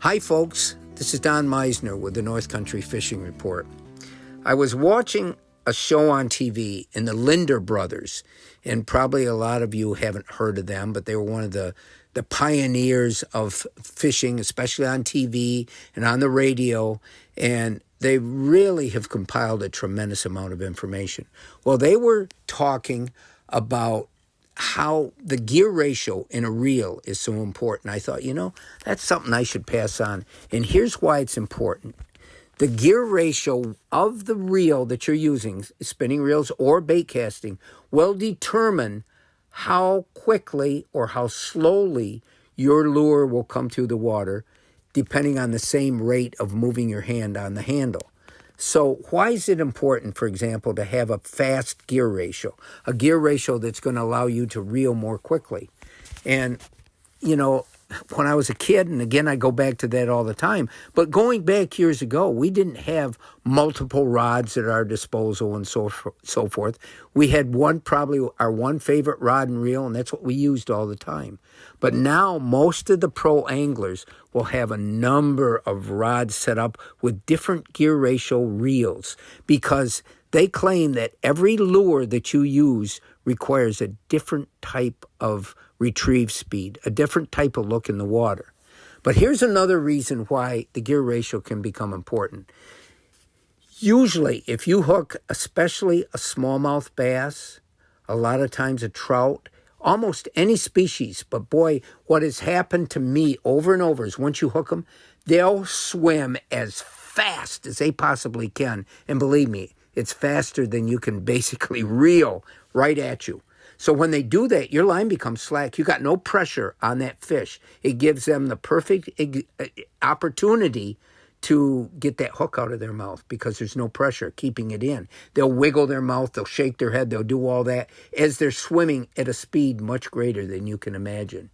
Hi folks, this is Don Meisner with the North Country Fishing Report. I was watching a show on TV in the Linder brothers, and probably a lot of you haven't heard of them, but they were one of the pioneers of fishing, especially on TV and on the radio, and they really have compiled a tremendous amount of information. Well, they were talking about how the gear ratio in a reel is so important. I thought, that's something I should pass on. And here's why it's important. The gear ratio of the reel that you're using, spinning reels or bait casting, will determine how quickly or how slowly your lure will come through the water, depending on the same rate of moving your hand on the handle. So why is it important, for example, to have a fast gear ratio, a gear ratio that's going to allow you to reel more quickly? And, when I was a kid, and again, I go back to that all the time, but going back years ago, we didn't have multiple rods at our disposal and so forth. We had probably our one favorite rod and reel, and that's what we used all the time. But now most of the pro anglers will have a number of rods set up with different gear ratio reels because they claim that every lure that you use requires a different type of retrieve speed, a different type of look in the water. But here's another reason why the gear ratio can become important. Usually, if you hook especially a smallmouth bass, a lot of times a trout, almost any species, but boy, what has happened to me over and over is once you hook them, they'll swim as fast as they possibly can. And believe me, it's faster than you can basically reel right at you. So when they do that, your line becomes slack. You got no pressure on that fish. It gives them the perfect opportunity to get that hook out of their mouth because there's no pressure keeping it in. They'll wiggle their mouth, they'll shake their head, they'll do all that as they're swimming at a speed much greater than you can imagine.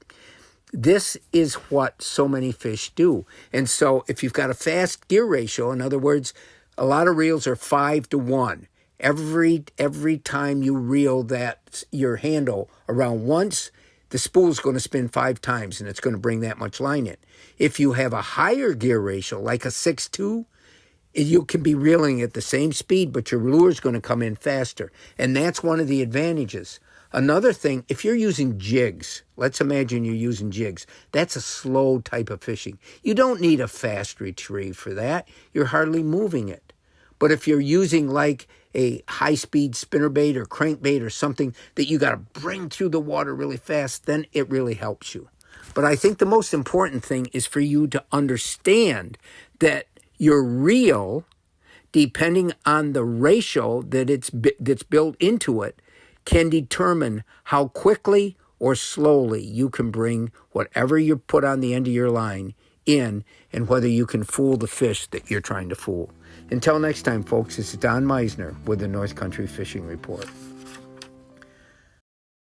This is what so many fish do. And so if you've got a fast gear ratio, in other words, a lot of reels are 5-to-1. Every time you reel your handle around once, the spool's going to spin 5 times, and it's going to bring that much line in. If you have a higher gear ratio, like a 6-2, you can be reeling at the same speed, but your lure's going to come in faster, and that's one of the advantages. Another thing, if you're using jigs, let's imagine you're using jigs. That's a slow type of fishing. You don't need a fast retrieve for that. You're hardly moving it. But if you're using like a high-speed spinnerbait or crankbait or something that you got to bring through the water really fast, then it really helps you. But I think the most important thing is for you to understand that your reel, depending on the ratio that's built into it, can determine how quickly or slowly you can bring whatever you put on the end of your line in and whether you can fool the fish that you're trying to fool. Until next time, folks, this is Don Meisner with the North Country Fishing Report.